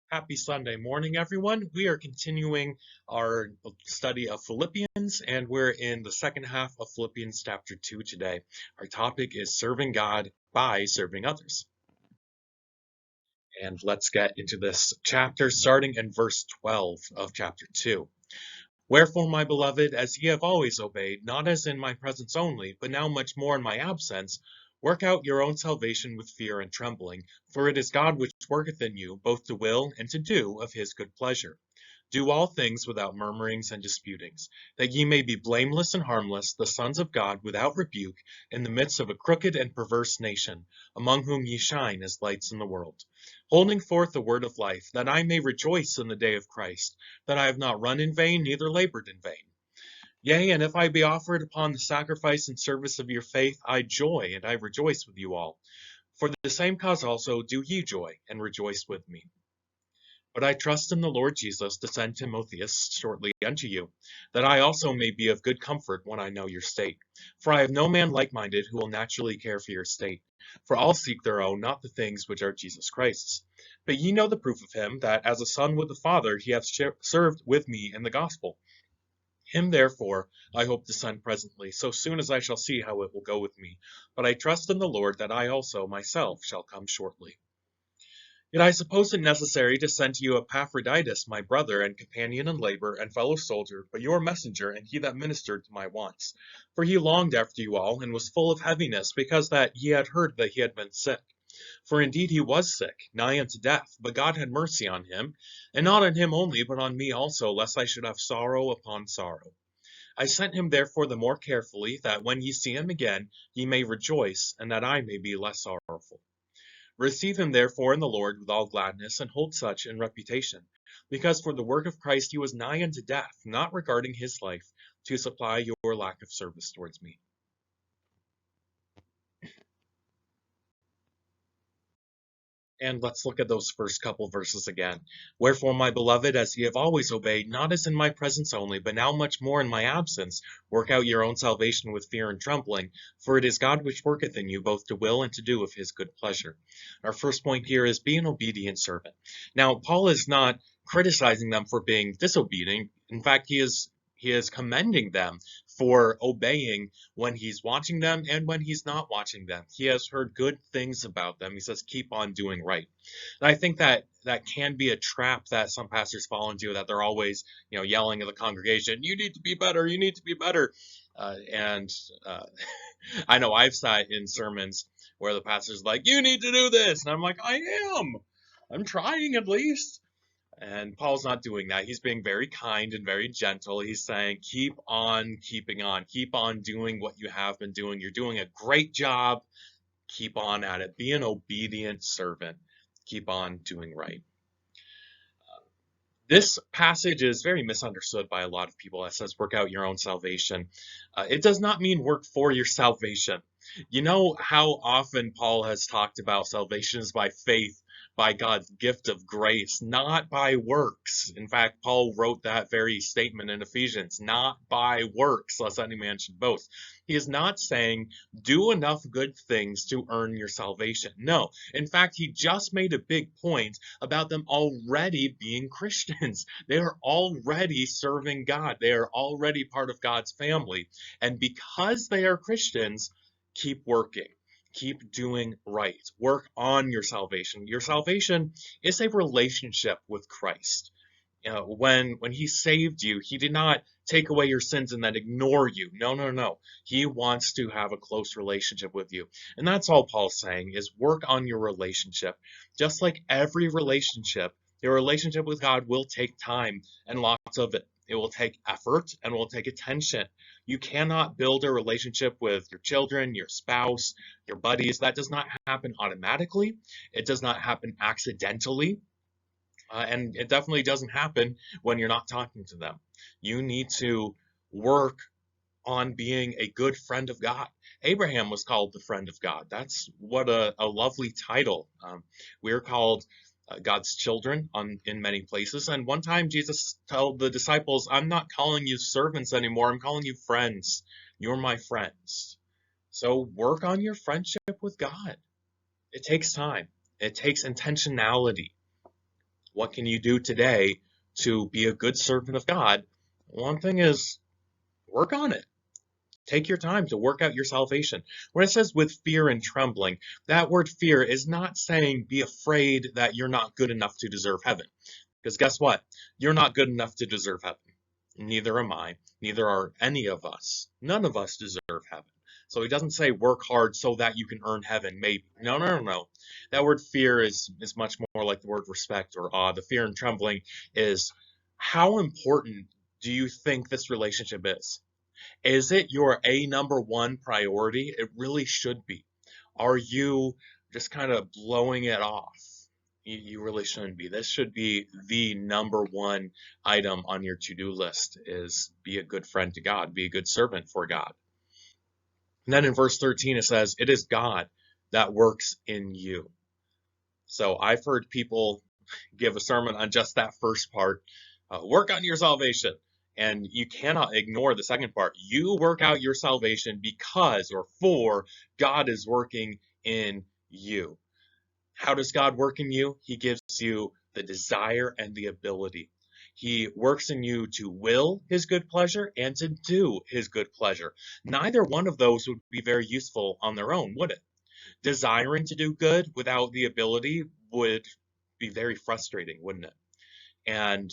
Happy Sunday morning, everyone. We are continuing our study of Philippians, and we're in the second half of Philippians chapter 2 today. Our topic is serving God by serving others. And let's get into this chapter, starting in verse 12 of chapter 2. Wherefore, my beloved, as ye have always obeyed, not as in my presence only, but now much more in my absence, work out your own salvation with fear and trembling, for it is God which worketh in you, both to will and to do of his good pleasure. Do all things without murmurings and disputings, that ye may be blameless and harmless, the sons of God without rebuke, in the midst of a crooked and perverse nation, among whom ye shine as lights in the world, holding forth the word of life, that I may rejoice in the day of Christ, that I have not run in vain, neither labored in vain. Yea, and if I be offered upon the sacrifice and service of your faith, I joy, and I rejoice with you all. For the same cause also do ye joy, and rejoice with me. But I trust in the Lord Jesus to send Timotheus shortly unto you, that I also may be of good comfort when I know your state. For I have no man like-minded who will naturally care for your state. For all seek their own, not the things which are Jesus Christ's. But ye know the proof of him, that as a son with the Father he hath served with me in the gospel. Him therefore I hope to send presently, so soon as I shall see how it will go with me. But I trust in the Lord that I also myself shall come shortly. Yet I suppose it necessary to send to you Epaphroditus, my brother, and companion in labor, and fellow soldier, but your messenger, and he that ministered to my wants. For he longed after you all, and was full of heaviness, because that ye had heard that he had been sick. For indeed he was sick, nigh unto death, but God had mercy on him, and not on him only, but on me also, lest I should have sorrow upon sorrow. I sent him therefore the more carefully, that when ye see him again, ye may rejoice, and that I may be less sorrowful. Receive him therefore in the Lord with all gladness, and hold such in reputation, because for the work of Christ he was nigh unto death, not regarding his life, to supply your lack of service towards me. And let's look at those first couple verses again. Wherefore, my beloved, as ye have always obeyed, not as in my presence only, but now much more in my absence, work out your own salvation with fear and trembling, for it is God which worketh in you both to will and to do of his good pleasure. Our first point here is be an obedient servant. Now, Paul is not criticizing them for being disobedient. In fact, he is commending them for obeying when he's watching them and when he's not watching them. He has heard good things about them. He says, keep on doing right. And I think that can be a trap that some pastors fall into, that they're always, yelling at the congregation, you need to be better, you need to be better. And I know I've sat in sermons where the pastor's like, you need to do this. And I'm like, I'm trying at least. And Paul's not doing that. He's being very kind and very gentle. He's saying, keep on keeping on. Keep on doing what you have been doing. You're doing a great job. Keep on at it. Be an obedient servant. Keep on doing right. This passage is very misunderstood by a lot of people. It says, work out your own salvation. It does not mean work for your salvation. You know how often Paul has talked about salvation is by faith, by God's gift of grace, not by works. In fact, Paul wrote that very statement in Ephesians, not by works, lest any man should boast. He is not saying do enough good things to earn your salvation. No, in fact, he just made a big point about them already being Christians. They are already serving God. They are already part of God's family. And because they are Christians, keep working. Keep doing right. Work on your salvation. Your salvation is a relationship with Christ. When he saved you, he did not take away your sins and then ignore you. No, no, no. He wants to have a close relationship with you. And that's all Paul's saying, is work on your relationship. Just like every relationship, your relationship with God will take time and lots of it. It will take effort and will take attention. You cannot build a relationship with your children, your spouse, your buddies. That does not happen automatically. It does not happen accidentally. And it definitely doesn't happen when you're not talking to them. You need to work on being a good friend of God. Abraham was called the friend of God. That's what a lovely title. We're called God's children in many places. And one time Jesus told the disciples, I'm not calling you servants anymore. I'm calling you friends. You're my friends. So work on your friendship with God. It takes time. It takes intentionality. What can you do today to be a good servant of God? One thing is work on it. Take your time to work out your salvation. When it says with fear and trembling, that word fear is not saying be afraid that you're not good enough to deserve heaven. Because guess what? You're not good enough to deserve heaven. Neither am I. Neither are any of us. None of us deserve heaven. So he doesn't say work hard so that you can earn heaven, maybe. No, no, no, no. That word fear is much more like the word respect or awe. The fear and trembling is how important do you think this relationship is? Is it your number one priority? It really should be. Are you just kind of blowing it off? You really shouldn't be. This should be the number one item on your to-do list is be a good friend to God, be a good servant for God. And then in verse 13 it says, it is God that works in you. So I've heard people give a sermon on just that first part, work on your salvation. And you cannot ignore the second part. You work out your salvation because or for God is working in you. How does God work in you? He gives you the desire and the ability. He works in you to will his good pleasure and to do his good pleasure. Neither one of those would be very useful on their own, would it? Desiring to do good without the ability would be very frustrating, wouldn't it? And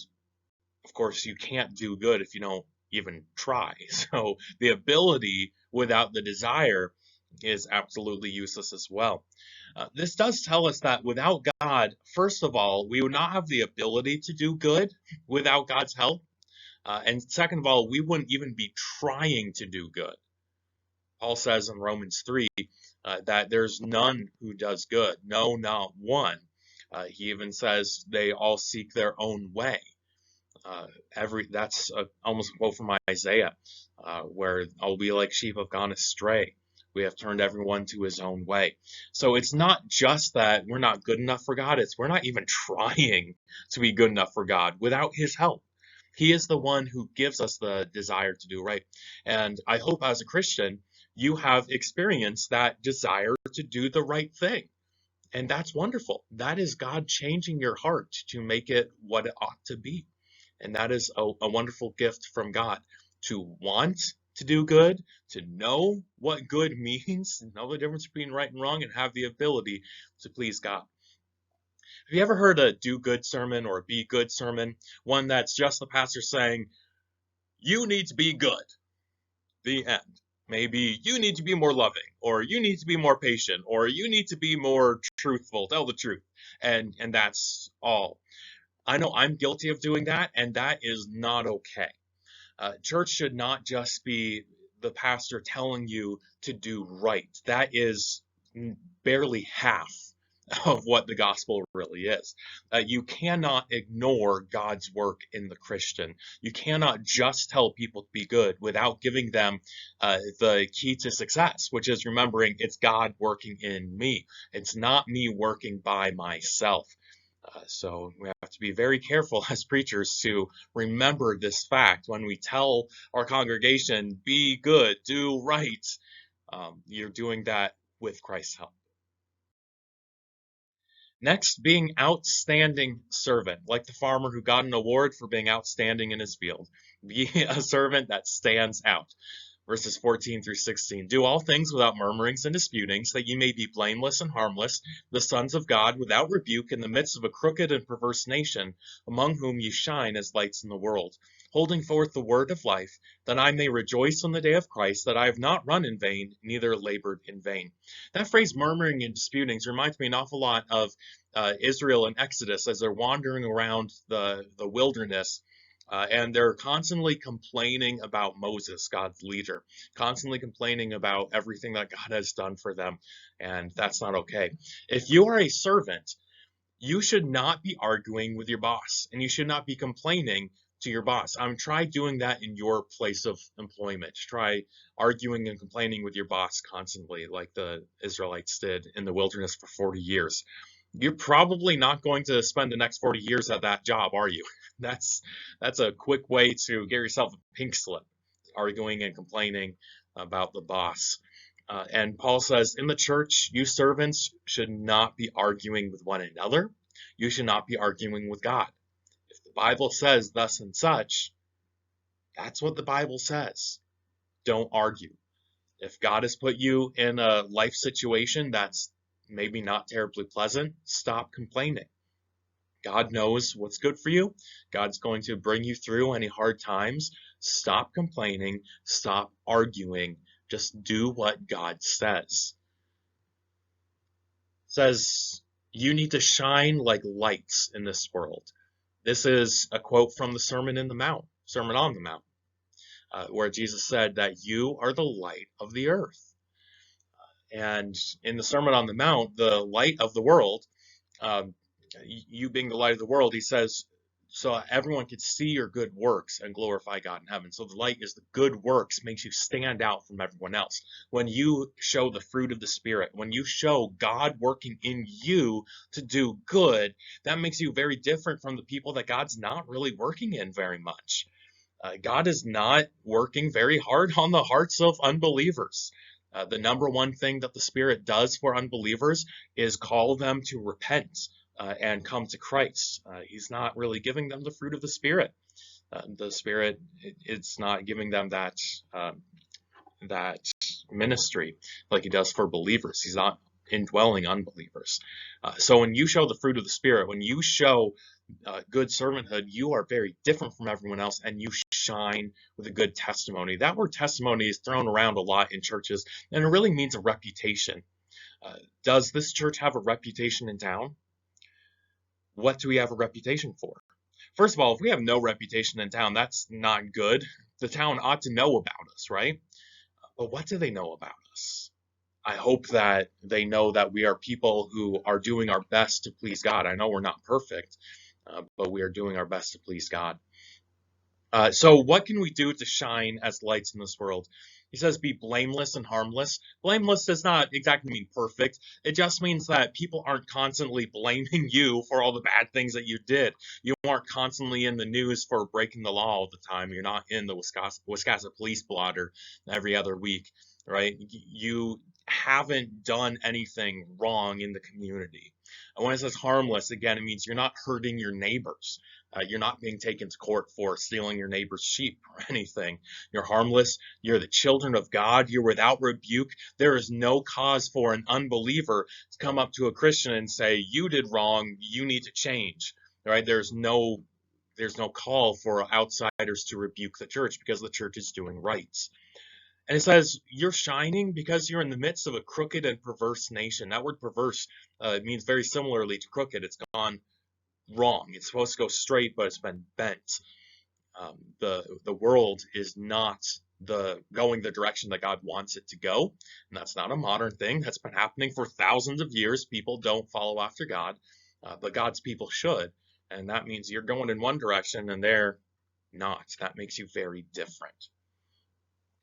of course, you can't do good if you don't even try. So the ability without the desire is absolutely useless as well. This does tell us that without God, first of all, we would not have the ability to do good without God's help. And second of all, we wouldn't even be trying to do good. Paul says in Romans 3 that there's none who does good, no, not one. He even says they all seek their own way. That's almost a quote from Isaiah, where all we like sheep have gone astray. We have turned everyone to his own way. So it's not just that we're not good enough for God, it's we're not even trying to be good enough for God without his help. He is the one who gives us the desire to do right. And I hope as a Christian, you have experienced that desire to do the right thing. And that's wonderful. That is God changing your heart to make it what it ought to be. And that is a wonderful gift from God, to want to do good, to know what good means, know the difference between right and wrong, and have the ability to please God. Have you ever heard a do good sermon or a be good sermon? One that's just the pastor saying, you need to be good. The end. Maybe you need to be more loving, or you need to be more patient, or you need to be more truthful, tell the truth. And that's all. I know I'm guilty of doing that, and that is not okay. Church should not just be the pastor telling you to do right. That is barely half of what the gospel really is. You cannot ignore God's work in the Christian. You cannot just tell people to be good without giving them the key to success, which is remembering it's God working in me. It's not me working by myself. So we have to be very careful as preachers to remember this fact when we tell our congregation, be good, do right. You're doing that with Christ's help. Next, being outstanding servant, like the farmer who got an award for being outstanding in his field. Be a servant that stands out. Verses 14 through 16. Do all things without murmurings and disputings, that ye may be blameless and harmless, the sons of God, without rebuke, in the midst of a crooked and perverse nation, among whom ye shine as lights in the world, holding forth the word of life, that I may rejoice on the day of Christ, that I have not run in vain, neither labored in vain. That phrase, murmuring and disputings, reminds me an awful lot of Israel in Exodus as they're wandering around the wilderness. And they're constantly complaining about Moses, God's leader, constantly complaining about everything that God has done for them. And that's not okay. If you are a servant, you should not be arguing with your boss, and you should not be complaining to your boss. Try doing that in your place of employment. Try arguing and complaining with your boss constantly, like the Israelites did in the wilderness for 40 years. You're probably not going to spend the next 40 years at that job, are you? That's a quick way to get yourself a pink slip, arguing and complaining about the boss. And Paul says, in the church, you servants should not be arguing with one another. You should not be arguing with God. If the Bible says thus and such, that's what the Bible says. Don't argue. If God has put you in a life situation that's maybe not terribly pleasant, stop complaining. God knows what's good for you. God's going to bring you through any hard times. Stop complaining. Stop arguing. Just do what God says. It says, you need to shine like lights in this world. This is a quote from the Sermon on the Mount, where Jesus said that you are the light of the earth. And in the Sermon on the Mount, the light of the world, you being the light of the world, he says, so everyone could see your good works and glorify God in heaven. So the light is the good works, makes you stand out from everyone else. When you show the fruit of the Spirit, when you show God working in you to do good, that makes you very different from the people that God's not really working in very much. God is not working very hard on the hearts of unbelievers. The number one thing that the Spirit does for unbelievers is call them to repent and come to Christ. He's not really giving them the fruit of the Spirit. The Spirit, it's not giving them that ministry like he does for believers. He's not indwelling unbelievers. So when you show the fruit of the Spirit, when you show good servanthood, you are very different from everyone else, and you shine with a good testimony. That word testimony is thrown around a lot in churches, and it really means a reputation. Does this church have a reputation in town? What do we have a reputation for? First of all, if we have no reputation in town, that's not good. The town ought to know about us, right? But what do they know about us? I hope that they know that we are people who are doing our best to please God. I know we're not perfect, but we are doing our best to please God. So what can we do to shine as lights in this world? He says, be blameless and harmless. Blameless does not exactly mean perfect. It just means that people aren't constantly blaming you for all the bad things that you did. You aren't constantly in the news for breaking the law all the time. You're not in the Wisconsin police blotter every other week, right? You haven't done anything wrong in the community. And when it says harmless, again, it means you're not hurting your neighbors. You're not being taken to court for stealing your neighbor's sheep or anything. You're harmless. You're the children of God. You're without rebuke. There is no cause for an unbeliever to come up to a Christian and say, you did wrong. You need to change. Right? There's no call for outsiders to rebuke the church because the church is doing right. And it says, you're shining because you're in the midst of a crooked and perverse nation. That word perverse means very similarly to crooked. It's gone wrong. It's supposed to go straight, but it's been bent. The world is not going the direction that God wants it to go. And that's not a modern thing. That's been happening for thousands of years. People don't follow after God, but God's people should. And that means you're going in one direction and they're not. That makes you very different.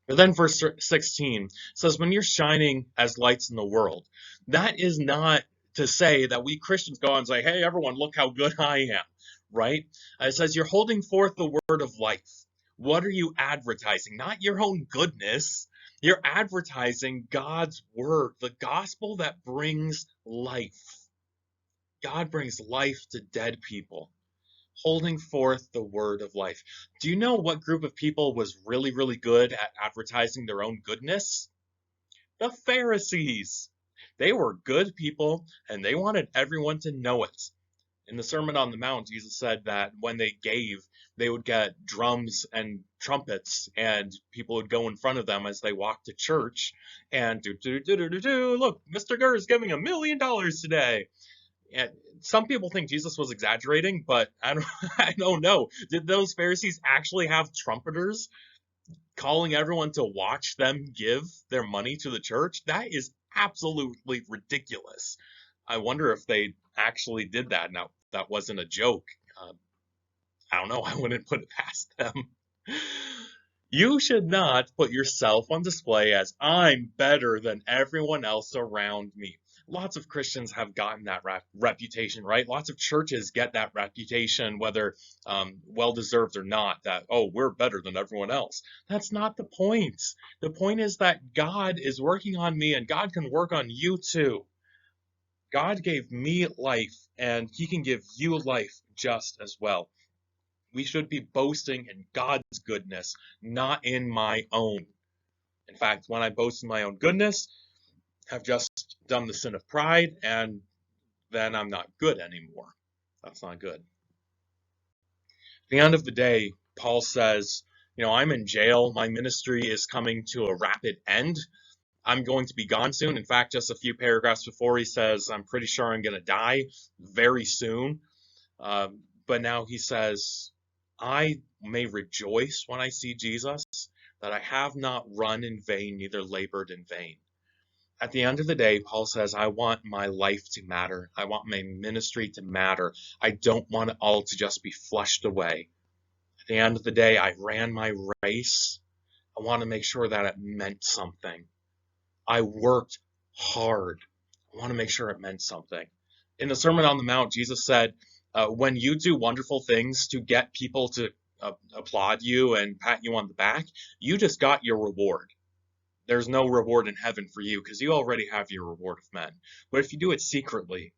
But then verse 16 says, when you're shining as lights in the world, that is not to say that we Christians go and say, hey, everyone, look how good I am, right? It says you're holding forth the word of life. What are you advertising? Not your own goodness. You're advertising God's word, the gospel that brings life. God brings life to dead people. Holding forth the word of life. Do you know what group of people was really, really good at advertising their own goodness? The Pharisees. They were good people, and they wanted everyone to know it. In the Sermon on the Mount, Jesus said that when they gave, they would get drums and trumpets, and people would go in front of them as they walked to church, and look, Mr. Gurr is giving $1 million today. And some people think Jesus was exaggerating, but I don't know. Did those Pharisees actually have trumpeters calling everyone to watch them give their money to the church? That is absolutely ridiculous. I wonder if they actually did that. Now, that wasn't a joke. I don't know. I wouldn't put it past them. You should not put yourself on display as I'm better than everyone else around me. Lots of Christians have gotten that reputation, right? Lots of churches get that reputation, whether well-deserved or not, that, oh, we're better than everyone else. That's not the point. The point is that God is working on me and God can work on you too. God gave me life, and he can give you life just as well. We should be boasting in God's goodness, not in my own. In fact, when I boast in my own goodness, I've just done the sin of pride, and then I'm not good anymore. That's not good. At the end of the day, Paul says, I'm in jail. My ministry is coming to a rapid end. I'm going to be gone soon. In fact, just a few paragraphs before, he says, I'm pretty sure I'm going to die very soon. But now he says, I may rejoice when I see Jesus, that I have not run in vain, neither labored in vain. At the end of the day, Paul says, I want my life to matter. I want my ministry to matter. I don't want it all to just be flushed away. At the end of the day, I ran my race. I want to make sure that it meant something. I worked hard. I want to make sure it meant something. In the Sermon on the Mount, Jesus said, when you do wonderful things to get people to applaud you and pat you on the back, you just got your reward. There's no reward in heaven for you because you already have your reward of men. But if you do it secretly,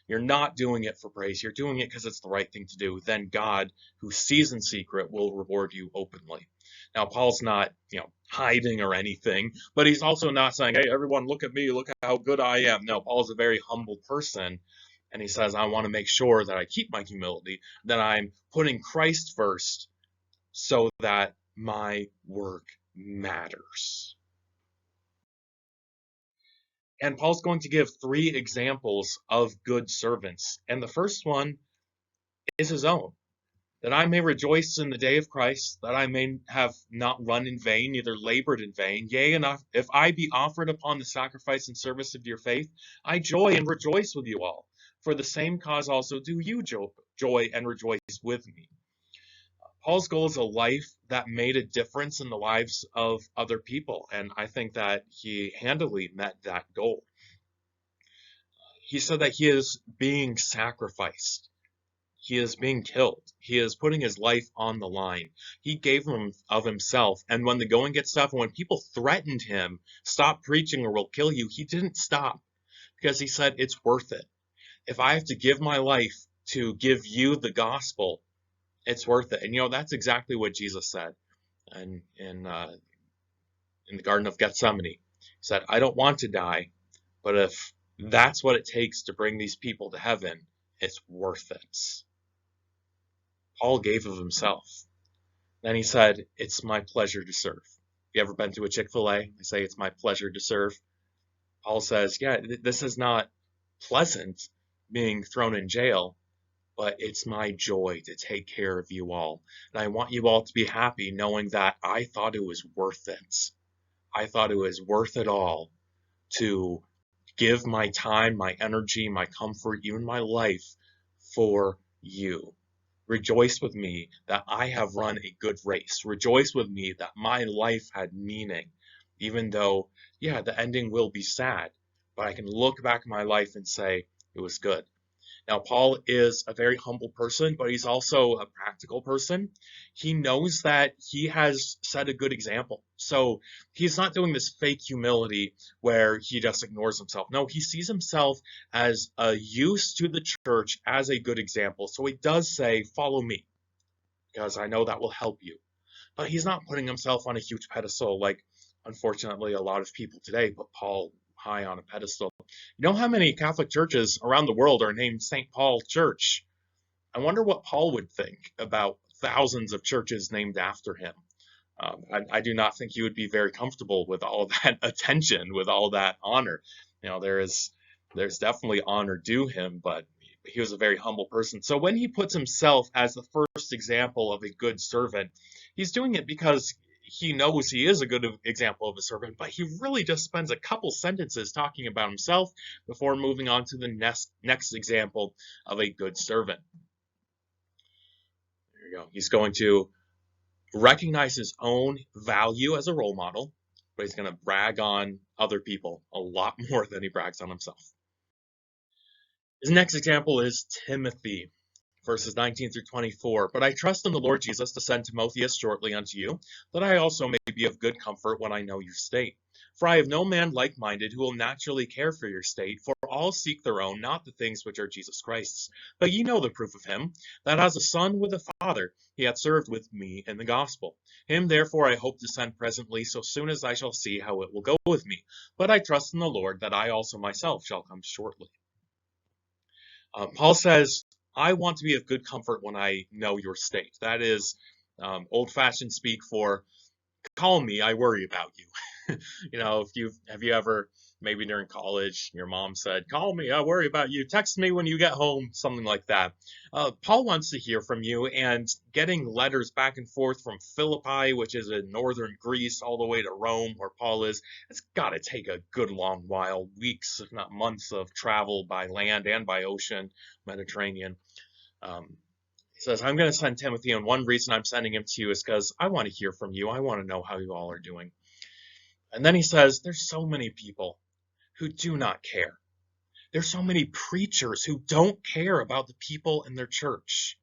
you're not doing it for praise, you're doing it because it's the right thing to do, then God, who sees in secret, will reward you openly. Now, Paul's not, hiding or anything, but he's also not saying, hey, everyone, look at me, look at how good I am. No, Paul's a very humble person, and he says, I want to make sure that I keep my humility, that I'm putting Christ first so that my work matters. And Paul's going to give 3 examples of good servants. And the first one is his own. That I may rejoice in the day of Christ, that I may have not run in vain, neither labored in vain. Yea, and if I be offered upon the sacrifice and service of your faith, I joy and rejoice with you all. For the same cause also do you joy and rejoice with me. Paul's goal is a life that made a difference in the lives of other people, and I think that he handily met that goal. He said that he is being sacrificed. He is being killed. He is putting his life on the line. He gave him of himself, and when the going gets tough, and when people threatened him, stop preaching or we'll kill you, he didn't stop because he said, it's worth it. If I have to give my life to give you the gospel, it's worth it. And that's exactly what Jesus said in the Garden of Gethsemane. He said, I don't want to die, but if that's what it takes to bring these people to heaven, it's worth it. Paul gave of himself. Then he said, it's my pleasure to serve. You ever been to a Chick-fil-A? They say it's my pleasure to serve. Paul says, this is not pleasant being thrown in jail, but it's my joy to take care of you all. And I want you all to be happy knowing that I thought it was worth it. I thought it was worth it all to give my time, my energy, my comfort, even my life for you. Rejoice with me that I have run a good race. Rejoice with me that my life had meaning, even though, the ending will be sad, but I can look back at my life and say it was good. Now, Paul is a very humble person, but he's also a practical person. He knows that he has set a good example. So he's not doing this fake humility where he just ignores himself. No, he sees himself as a use to the church as a good example. So he does say, follow me, because I know that will help you. But he's not putting himself on a huge pedestal like, unfortunately, a lot of people today put Paul high on a pedestal. You know how many Catholic churches around the world are named St. Paul Church? I wonder what Paul would think about thousands of churches named after him. I do not think he would be very comfortable with all that attention, with all that honor. There's definitely honor due him, but he was a very humble person. So when he puts himself as the first example of a good servant, he's doing it because he knows he is a good example of a servant, but he really just spends a couple sentences talking about himself before moving on to the next example of a good servant. There you go. He's going to recognize his own value as a role model, but he's going to brag on other people a lot more than he brags on himself. His next example is Timothy. Verses 19 through 24. But I trust in the Lord Jesus to send Timotheus shortly unto you, that I also may be of good comfort when I know your state. For I have no man like-minded who will naturally care for your state, for all seek their own, not the things which are Jesus Christ's. But ye know the proof of him, that as a son with a father, he hath served with me in the gospel. Him therefore I hope to send presently, so soon as I shall see how it will go with me. But I trust in the Lord that I also myself shall come shortly. Paul says, I want to be of good comfort when I know your state. That is old-fashioned speak for, call me, I worry about you. Have you ever, maybe during college, your mom said, call me, I worry about you, text me when you get home, something like that. Paul wants to hear from you, and getting letters back and forth from Philippi, which is in northern Greece, all the way to Rome, where Paul is, it's got to take a good long while, weeks, if not months of travel by land and by ocean, Mediterranean. He says, I'm going to send Timothy, and one reason I'm sending him to you is because I want to hear from you. I want to know how you all are doing. And then he says, there's so many people who do not care. There's so many preachers who don't care about the people in their church.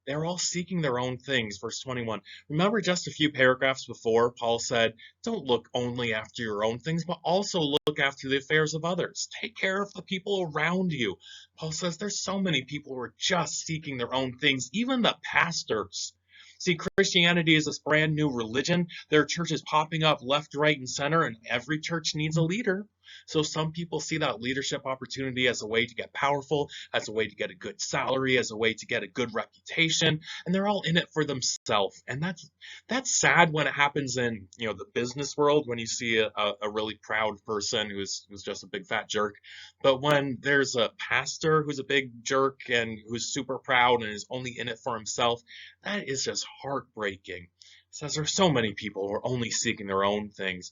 They're all seeking their own things. Verse 21. Remember just a few paragraphs before, Paul said, don't look only after your own things, but also look after the affairs of others. Take care of the people around you. Paul says there's so many people who are just seeking their own things, even the pastors. See, Christianity is this brand new religion. There are churches popping up left, right, and center, and every church needs a leader. So some people see that leadership opportunity as a way to get powerful, as a way to get a good salary, as a way to get a good reputation, and they're all in it for themselves. And that's sad when it happens in the business world, when you see a really proud person who's just a big fat jerk. But when there's a pastor who's a big jerk and who's super proud and is only in it for himself, that is just heartbreaking. It says there's so many people who are only seeking their own things.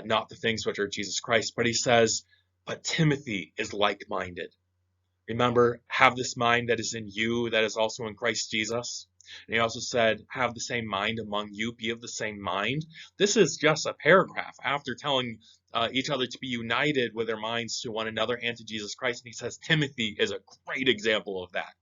Not the things which are Jesus Christ. But he says, but Timothy is like-minded. Remember, have this mind that is in you, that is also in Christ Jesus. And he also said, have the same mind among you, be of the same mind. This is just a paragraph after telling each other to be united with their minds to one another and to Jesus Christ. And he says, Timothy is a great example of that.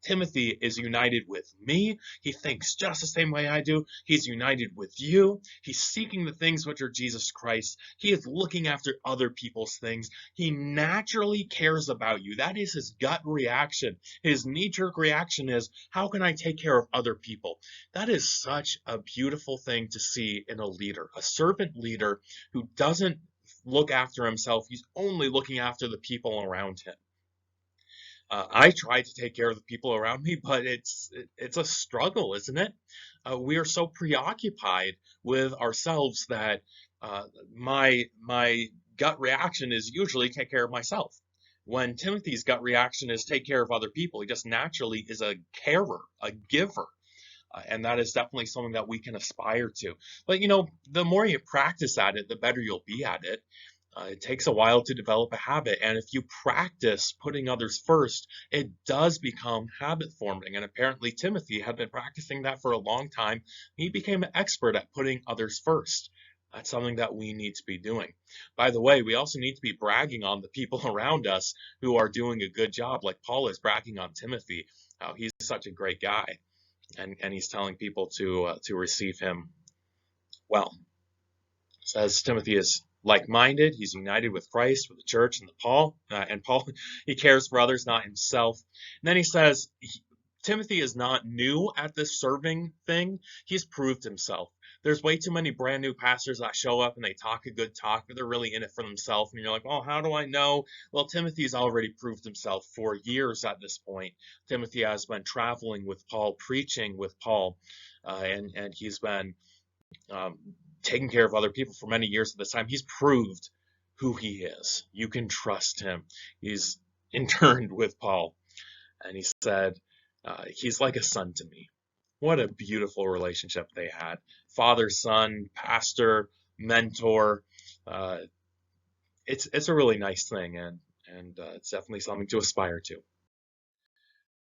Timothy is united with me. He thinks just the same way I do. He's united with you. He's seeking the things which are Jesus Christ. He is looking after other people's things. He naturally cares about you. That is his gut reaction. His knee-jerk reaction is, how can I take care of other people? That is such a beautiful thing to see in a leader, a servant leader who doesn't look after himself. He's only looking after the people around him. I try to take care of the people around me, but it's a struggle, isn't it? We are so preoccupied with ourselves that my gut reaction is usually take care of myself. When Timothy's gut reaction is take care of other people, he just naturally is a carer, a giver. And that is definitely something that we can aspire to. But the more you practice at it, the better you'll be at it. It takes a while to develop a habit, and if you practice putting others first, it does become habit forming. And apparently Timothy had been practicing that for a long time. He became an expert at putting others first. That's something that we need to be doing. By the way, we also need to be bragging on the people around us who are doing a good job, like Paul is bragging on Timothy. He's such a great guy, and he's telling people to receive him well. It says Timothy is like-minded. He's united with Christ, with the church, and Paul, he cares for others, not himself. And then he says, Timothy is not new at this serving thing. He's proved himself. There's way too many brand new pastors that show up and they talk a good talk, but they're really in it for themselves. And you're like, well, how do I know? Well, Timothy's already proved himself for years at this point. Timothy has been traveling with Paul, preaching with Paul, and he's been taking care of other people for many years at this time. He's proved who he is. You can trust him. He's interned with Paul. And he said, he's like a son to me. What a beautiful relationship they had. Father, son, pastor, mentor. It's a really nice thing, and it's definitely something to aspire to.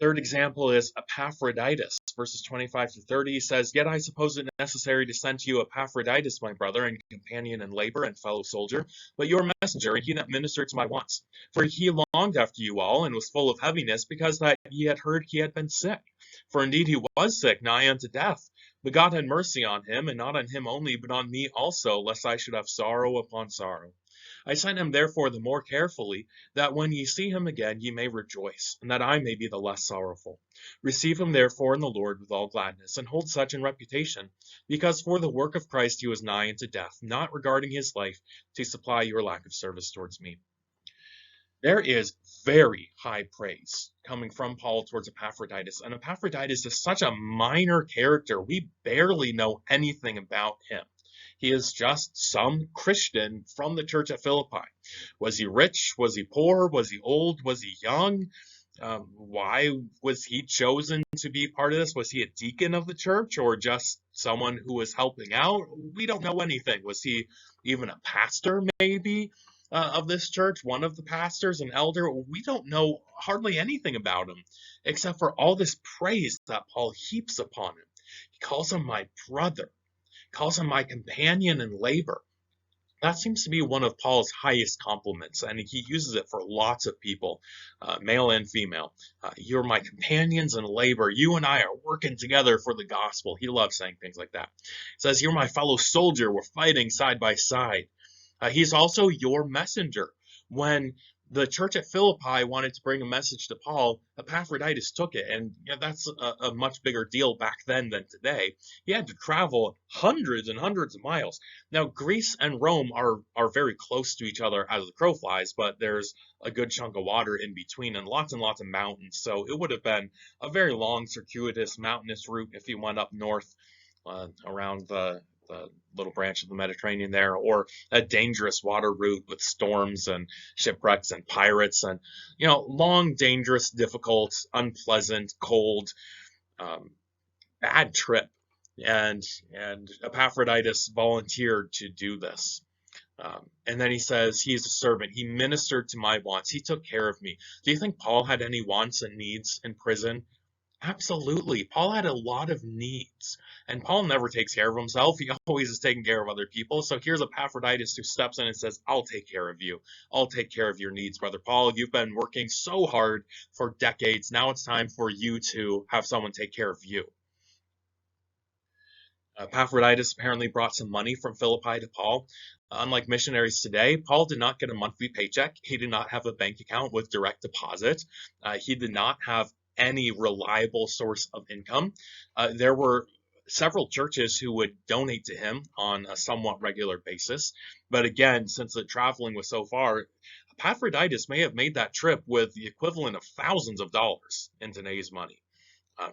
Third example is Epaphroditus. Verses 25 to 30 says, Yet I suppose it necessary to send to you Epaphroditus, my brother, and companion in labor and fellow soldier, but your messenger, and he that ministered to my wants. For he longed after you all, and was full of heaviness, because that ye had heard he had been sick. For indeed he was sick, nigh unto death. But God had mercy on him, and not on him only, but on me also, lest I should have sorrow upon sorrow. I sent him therefore the more carefully, that when ye see him again ye may rejoice, and that I may be the less sorrowful. Receive him therefore in the Lord with all gladness, and hold such in reputation, because for the work of Christ he was nigh unto death, not regarding his life, to supply your lack of service towards me. There is very high praise coming from Paul towards Epaphroditus, and Epaphroditus is such a minor character. We barely know anything about him. He is just some Christian from the church at Philippi. Was he rich? Was he poor? Was he old? Was he young? Why was he chosen to be part of this? Was he a deacon of the church or just someone who was helping out? We don't know anything. Was he even a pastor, maybe, of this church? One of the pastors, an elder? We don't know hardly anything about him, except for all this praise that Paul heaps upon him. He calls him my brother, calls him my companion in labor. That seems to be one of Paul's highest compliments, and he uses it for lots of people, male and female. You're my companions in labor. You and I are working together for the gospel. He loves saying things like that. He says, you're my fellow soldier. We're fighting side by side. He's also your messenger. When the church at Philippi wanted to bring a message to Paul, Epaphroditus took it, and that's a much bigger deal back then than today. He had to travel hundreds and hundreds of miles. Now, Greece and Rome are very close to each other as the crow flies, but there's a good chunk of water in between and lots of mountains, so it would have been a very long, circuitous, mountainous route if he went up north around the little branch of the Mediterranean there, or a dangerous water route with storms and shipwrecks and pirates and, long, dangerous, difficult, unpleasant, cold, bad trip. And Epaphroditus volunteered to do this. And then he says, he's a servant. He ministered to my wants. He took care of me. Do you think Paul had any wants and needs in prison? Absolutely. Paul had a lot of needs, and Paul never takes care of himself. He always is taking care of other people. So here's Epaphroditus who steps in and says, I'll take care of you. I'll take care of your needs, Brother Paul. You've been working so hard for decades. Now it's time for you to have someone take care of you. Epaphroditus apparently brought some money from Philippi to Paul. Unlike missionaries today, Paul did not get a monthly paycheck. He did not have a bank account with direct deposit. He did not have any reliable source of income. There were several churches who would donate to him on a somewhat regular basis. But again, since the traveling was so far, Epaphroditus may have made that trip with the equivalent of thousands of dollars in today's money.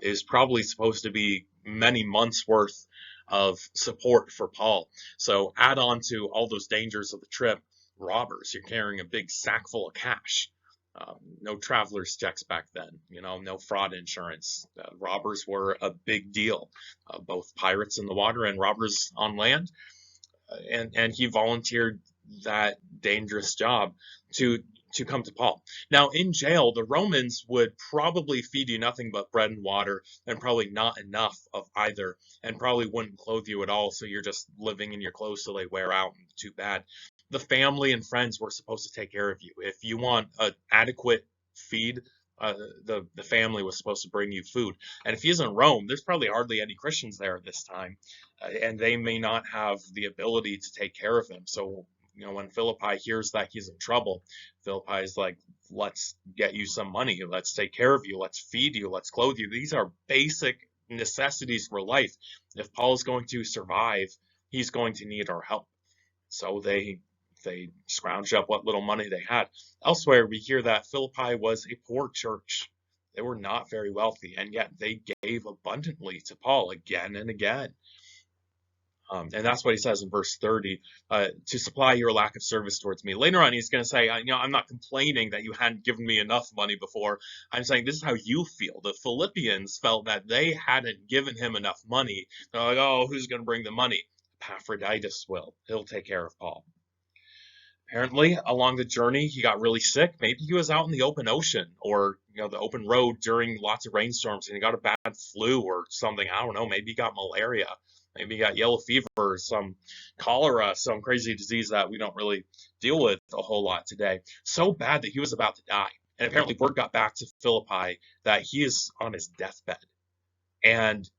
It was probably supposed to be many months worth of support for Paul. So add on to all those dangers of the trip, robbers. You're carrying a big sack full of cash. No traveler's checks back then, no fraud insurance. Robbers were a big deal, both pirates in the water and robbers on land. And he volunteered that dangerous job to come to Paul. Now, in jail, the Romans would probably feed you nothing but bread and water, and probably not enough of either, and probably wouldn't clothe you at all, so you're just living in your clothes till they wear out. Too bad. The family and friends were supposed to take care of you. If you want an adequate feed, the family was supposed to bring you food. And if he's in Rome, there's probably hardly any Christians there at this time, and they may not have the ability to take care of him. So, when Philippi hears that he's in trouble, Philippi is like, let's get you some money. Let's take care of you. Let's feed you. Let's clothe you. These are basic necessities for life. If Paul is going to survive, he's going to need our help. So they scrounged up what little money they had. Elsewhere, we hear that Philippi was a poor church. They were not very wealthy, and yet they gave abundantly to Paul again and again. And that's what he says in verse 30, to supply your lack of service towards me. Later on, he's going to say, I'm not complaining that you hadn't given me enough money before. I'm saying this is how you feel. The Philippians felt that they hadn't given him enough money. They're like, oh, who's going to bring the money? Epaphroditus will. He'll take care of Paul. Apparently, along the journey, he got really sick. Maybe he was out in the open ocean or, the open road during lots of rainstorms and he got a bad flu or something. I don't know. Maybe he got malaria. Maybe he got yellow fever or some cholera, some crazy disease that we don't really deal with a whole lot today. So bad that he was about to die. And apparently word got back to Philippi that he is on his deathbed. And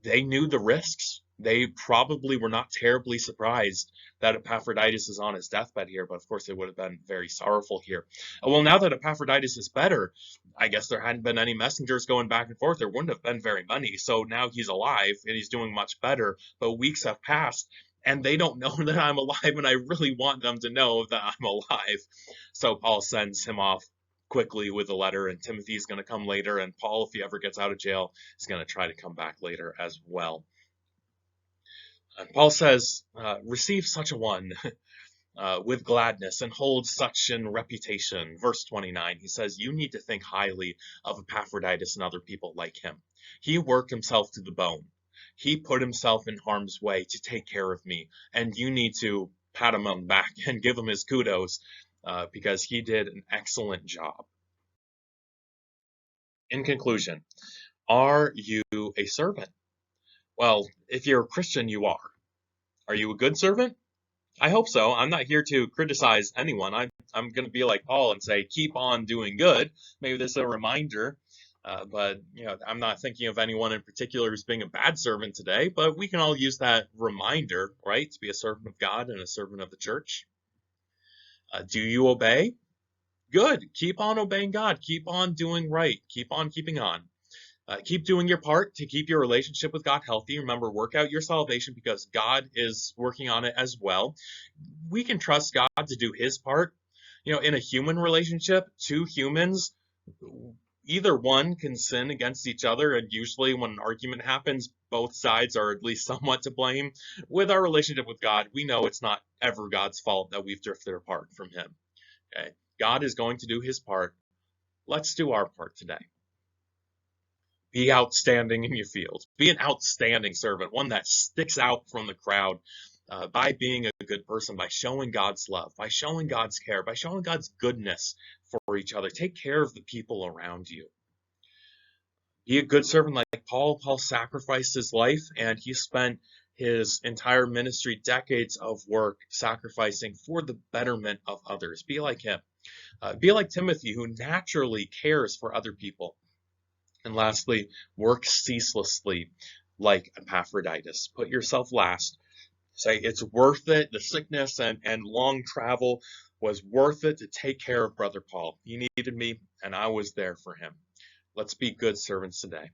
They knew the risks. They probably were not terribly surprised that Epaphroditus is on his deathbed here, but of course they would have been very sorrowful here. Well, now that Epaphroditus is better, I guess there hadn't been any messengers going back and forth. There wouldn't have been very many. So now he's alive and he's doing much better, but weeks have passed and they don't know that I'm alive, and I really want them to know that I'm alive. So Paul sends him off quickly with a letter, and Timothy's going to come later, and Paul, if he ever gets out of jail, is going to try to come back later as well. And Paul says, receive such a one with gladness and hold such in reputation. Verse 29, he says, you need to think highly of Epaphroditus and other people like him. He worked himself to the bone. He put himself in harm's way to take care of me, and you need to pat him on the back and give him his kudos because he did an excellent job. In conclusion, are you a servant? Well, if you're a Christian, you are. Are you a good servant? I hope so. I'm not here to criticize anyone. I'm going to be like Paul and say, keep on doing good. Maybe this is a reminder, but I'm not thinking of anyone in particular who's being a bad servant today, but we can all use that reminder, right, to be a servant of God and a servant of the church. Do you obey? Good. Keep on obeying God. Keep on doing right. Keep on keeping on. Keep doing your part to keep your relationship with God healthy. Remember, work out your salvation because God is working on it as well. We can trust God to do his part. In a human relationship, two humans, either one can sin against each other, and usually when an argument happens, both sides are at least somewhat to blame. With our relationship with God, we know it's not ever God's fault that we've drifted apart from him. Okay? God is going to do his part. Let's do our part today. Be outstanding in your field. Be an outstanding servant, one that sticks out from the crowd by being a good person, by showing God's love, by showing God's care, by showing God's goodness for each other. Take care of the people around you. Be a good servant like Paul. Paul sacrificed his life, and he spent his entire ministry, decades of work, sacrificing for the betterment of others. Be like him. Be like Timothy, who naturally cares for other people. And lastly, work ceaselessly like Epaphroditus. Put yourself last. Say it's worth it. The sickness and long travel was worth it to take care of Brother Paul. He needed me, and I was there for him. Let's be good servants today.